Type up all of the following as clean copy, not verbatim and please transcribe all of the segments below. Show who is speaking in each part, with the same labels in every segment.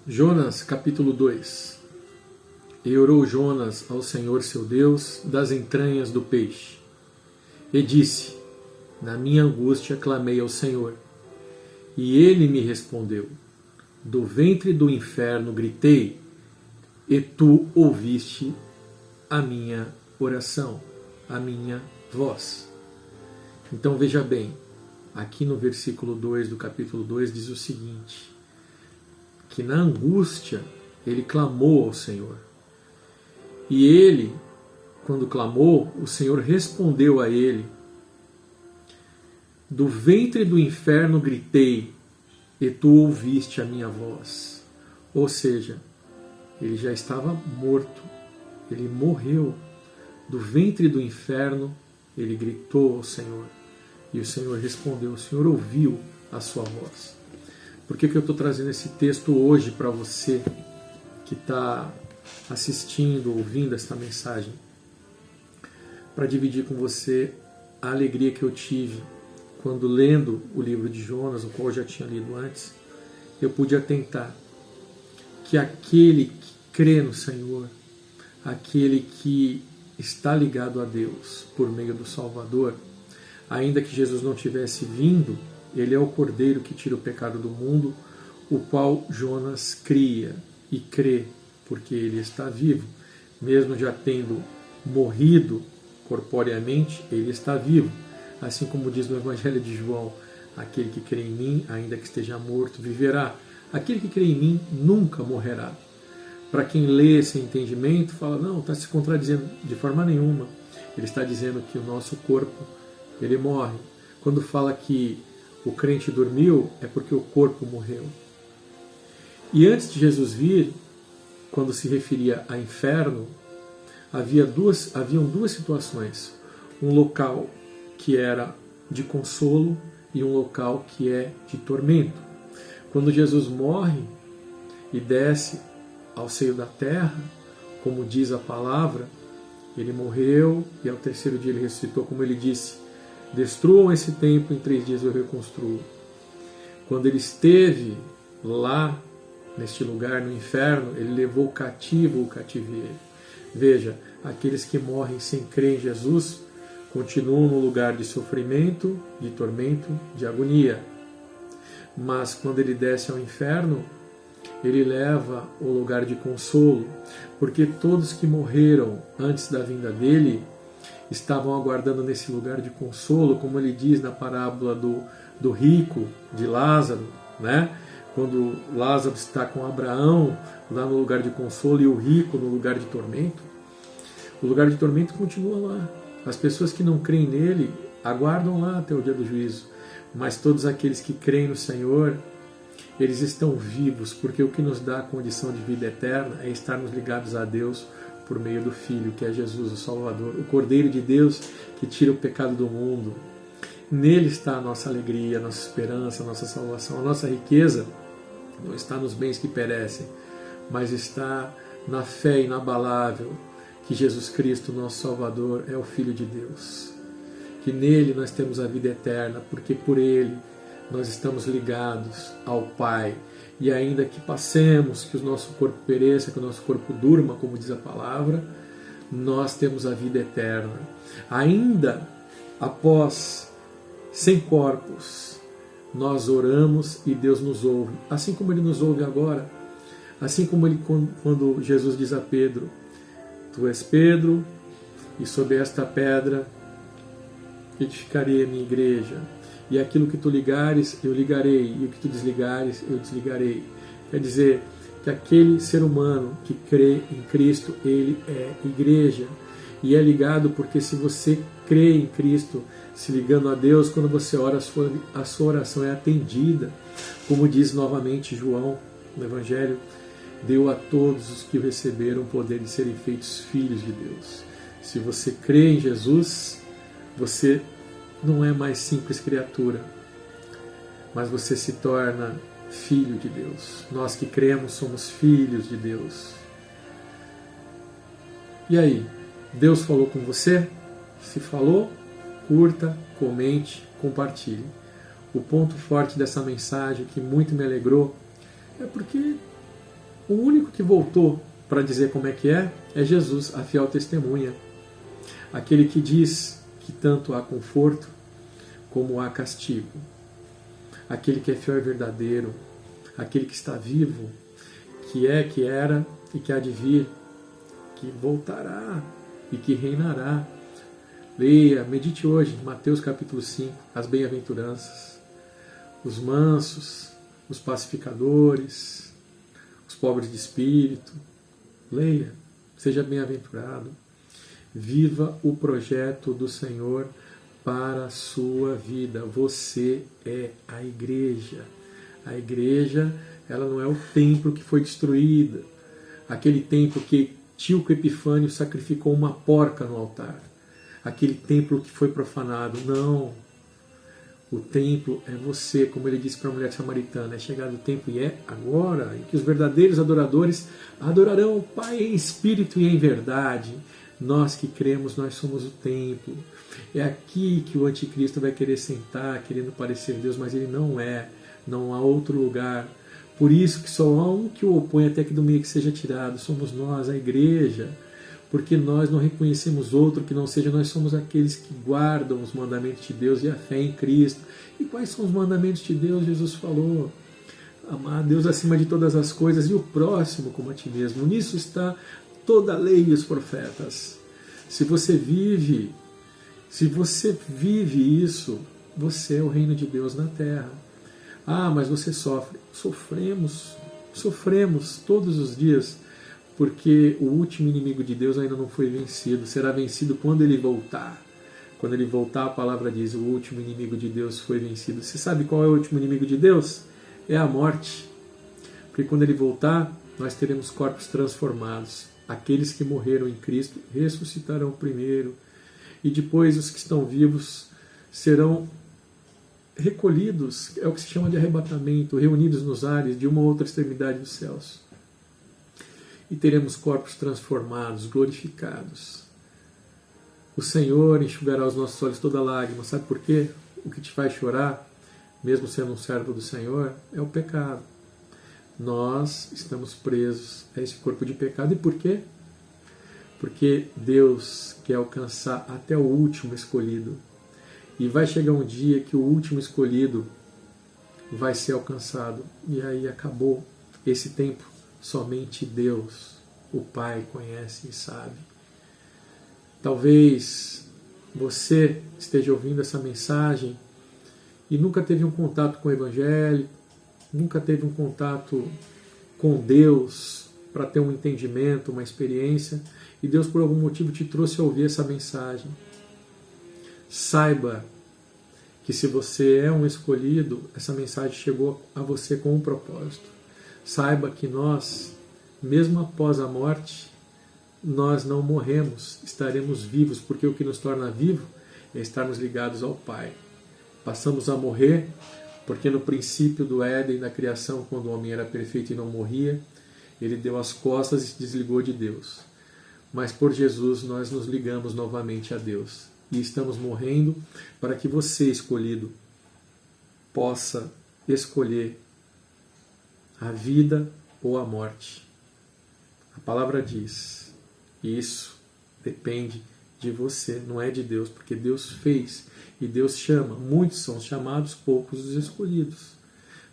Speaker 1: Jonas, capítulo 2. E orou Jonas ao Senhor seu Deus das entranhas do peixe. E disse: Na minha angústia clamei ao Senhor. E ele me respondeu: Do ventre do inferno gritei, e tu ouviste a minha oração, a minha voz. Então veja bem, aqui no versículo 2 do capítulo 2 diz o seguinte: que na angústia ele clamou ao Senhor. E ele, quando clamou, o Senhor respondeu a ele: Do ventre do inferno gritei, e tu ouviste a minha voz. Ou seja, ele já estava morto, ele morreu. Do ventre do inferno ele gritou ao Senhor. E o Senhor respondeu, o Senhor ouviu a sua voz. Por que eu estou trazendo esse texto hoje para você que está assistindo, ouvindo esta mensagem? Para dividir com você a alegria que eu tive quando, lendo o livro de Jonas, o qual eu já tinha lido antes, eu pude atentar que aquele que crê no Senhor, aquele que está ligado a Deus por meio do Salvador, ainda que Jesus não tivesse vindo, ele é o Cordeiro que tira o pecado do mundo, o qual Jonas cria e crê, porque ele está vivo. Mesmo já tendo morrido corporeamente, ele está vivo. Assim como diz no Evangelho de João, aquele que crê em mim, ainda que esteja morto, viverá. Aquele que crê em mim nunca morrerá. Para quem lê esse entendimento, fala, não, está se contradizendo de forma nenhuma. Ele está dizendo que o nosso corpo, ele morre. Quando fala que o crente dormiu, é porque o corpo morreu. E antes de Jesus vir, quando se referia a inferno, haviam duas situações. Um local que era de consolo e um local que é de tormento. Quando Jesus morre e desce ao seio da terra, como diz a palavra, ele morreu e ao terceiro dia ele ressuscitou, como ele disse, destruam esse templo, em 3 dias eu reconstruo. Quando ele esteve lá, neste lugar, no inferno, ele levou cativo o cativeiro. Veja, aqueles que morrem sem crer em Jesus continuam no lugar de sofrimento, de tormento, de agonia. Mas quando ele desce ao inferno, ele leva o lugar de consolo, porque todos que morreram antes da vinda dele estavam aguardando nesse lugar de consolo, como ele diz na parábola do rico, de Lázaro, né? Quando Lázaro está com Abraão lá no lugar de consolo e o rico no lugar de tormento. O lugar de tormento continua lá. As pessoas que não creem nele aguardam lá até o dia do juízo. Mas todos aqueles que creem no Senhor, eles estão vivos, porque o que nos dá a condição de vida eterna é estarmos ligados a Deus por meio do Filho, que é Jesus, o Salvador, o Cordeiro de Deus que tira o pecado do mundo. Nele está a nossa alegria, a nossa esperança, a nossa salvação. A nossa riqueza não está nos bens que perecem, mas está na fé inabalável que Jesus Cristo, nosso Salvador, é o Filho de Deus. Que nele nós temos a vida eterna, porque por ele nós estamos ligados ao Pai. E ainda que passemos, que o nosso corpo pereça, que o nosso corpo durma, como diz a palavra, nós temos a vida eterna. Ainda após sem corpos, nós oramos e Deus nos ouve. Assim como Ele nos ouve agora. Assim como Ele, quando Jesus diz a Pedro, Tu és Pedro, e sob esta pedra edificarei a minha igreja. E aquilo que tu ligares, eu ligarei, e o que tu desligares, eu desligarei. Quer dizer que aquele ser humano que crê em Cristo, ele é igreja. E é ligado porque se você crê em Cristo, se ligando a Deus, quando você ora, a sua oração é atendida. Como diz novamente João no Evangelho, deu a todos os que o receberam o poder de serem feitos filhos de Deus. Se você crê em Jesus, você não é mais simples criatura, mas você se torna filho de Deus. Nós que cremos somos filhos de Deus. E aí, Deus falou com você? Se falou, curta, comente, compartilhe. O ponto forte dessa mensagem, que muito me alegrou, é porque O único que voltou para dizer como é que é Jesus, a fiel testemunha. Aquele que diz que tanto há conforto como há castigo. Aquele que é fiel e verdadeiro. Aquele que está vivo, que é, que era e que há de vir, que voltará e que reinará. Leia, medite hoje, Mateus capítulo 5, as bem-aventuranças. Os mansos, os pacificadores, os pobres de espírito. Leia, seja bem-aventurado. Viva o projeto do Senhor para a sua vida. Você é a igreja. A igreja, ela não é o templo que foi destruído. Aquele templo que Tíoco Epifânio sacrificou uma porca no altar. Aquele templo que foi profanado. Não. O templo é você, como ele disse para a mulher samaritana. É chegado o tempo e é agora em que os verdadeiros adoradores adorarão o Pai em espírito e em verdade. Nós que cremos, nós somos o templo. É aqui que o anticristo vai querer sentar, querendo parecer Deus, mas ele não é. Não há outro lugar. Por isso que só há um que o opõe até que do meio que seja tirado. Somos nós, a igreja. Porque nós não reconhecemos outro que não seja, nós somos aqueles que guardam os mandamentos de Deus e a fé em Cristo. E quais são os mandamentos de Deus? Jesus falou: amar a Deus acima de todas as coisas e o próximo como a ti mesmo. Nisso está toda a lei e os profetas. Se você vive isso, você é o reino de Deus na terra. Ah, mas você sofre. Sofremos todos os dias, porque o último inimigo de Deus ainda não foi vencido. Será vencido quando ele voltar. Quando ele voltar, a palavra diz: o último inimigo de Deus foi vencido. Você sabe qual é o último inimigo de Deus? É a morte. Porque quando ele voltar, nós teremos corpos transformados. Aqueles que morreram em Cristo ressuscitarão primeiro. E depois os que estão vivos serão recolhidos, é o que se chama de arrebatamento, reunidos nos ares de uma outra extremidade dos céus. E teremos corpos transformados, glorificados. O Senhor enxugará os nossos olhos toda lágrima. Sabe por quê? O que te faz chorar, mesmo sendo um servo do Senhor, é o pecado. Nós estamos presos a esse corpo de pecado. E por quê? Porque Deus quer alcançar até o último escolhido. E vai chegar um dia que o último escolhido vai ser alcançado. E aí acabou esse tempo. Somente Deus, o Pai, conhece e sabe. Talvez você esteja ouvindo essa mensagem e nunca teve um contato com o Evangelho, nunca teve um contato com Deus para ter um entendimento, uma experiência, e Deus por algum motivo te trouxe a ouvir essa mensagem. Saiba que se você é um escolhido, essa mensagem chegou a você com um propósito. Saiba que nós, mesmo após a morte, nós não morremos, estaremos vivos, porque o que nos torna vivo é estarmos ligados ao Pai. Passamos a morrer, porque no princípio do Éden, da criação, quando o homem era perfeito e não morria, ele deu as costas e se desligou de Deus. Mas por Jesus nós nos ligamos novamente a Deus. E estamos morrendo para que você, escolhido, possa escolher a vida ou a morte. A palavra diz, isso depende de você, não é de Deus, porque Deus fez e Deus chama. Muitos são chamados, poucos os escolhidos.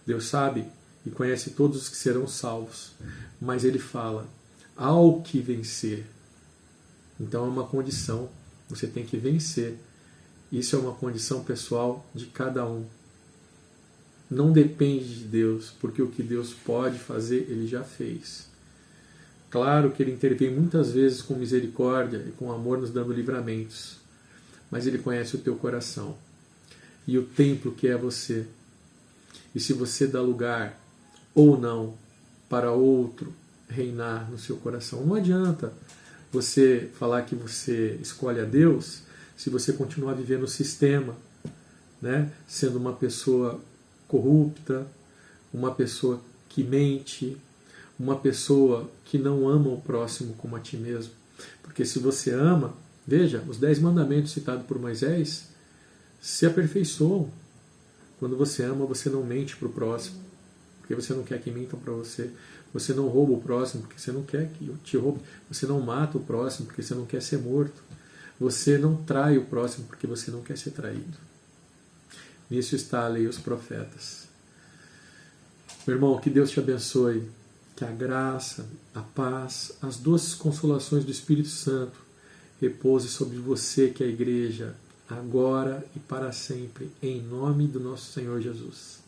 Speaker 1: Deus sabe e conhece todos os que serão salvos, mas Ele fala, ao que vencer. Então é uma condição, você tem que vencer. Isso é uma condição pessoal de cada um. Não depende de Deus, porque o que Deus pode fazer, Ele já fez. Claro que Ele intervém muitas vezes com misericórdia e com amor nos dando livramentos, mas Ele conhece o teu coração e o templo que é você. E se você dá lugar ou não para outro reinar no seu coração, não adianta você falar que você escolhe a Deus se você continuar vivendo o sistema, né? Sendo uma pessoa corrupta, uma pessoa que mente, uma pessoa que não ama o próximo como a ti mesmo. Porque se você ama, veja, os 10 mandamentos citados por Moisés se aperfeiçoam. Quando você ama, você não mente para o próximo. porque você não quer que mintam para você. Você não rouba o próximo porque você não quer que te roube. Você não mata o próximo porque você não quer ser morto. Você não trai o próximo porque você não quer ser traído. Nisso está a lei e os profetas. Meu irmão, que Deus te abençoe. Que a graça, a paz, as doces consolações do Espírito Santo repouse sobre você, que é a igreja, agora e para sempre, em nome do nosso Senhor Jesus.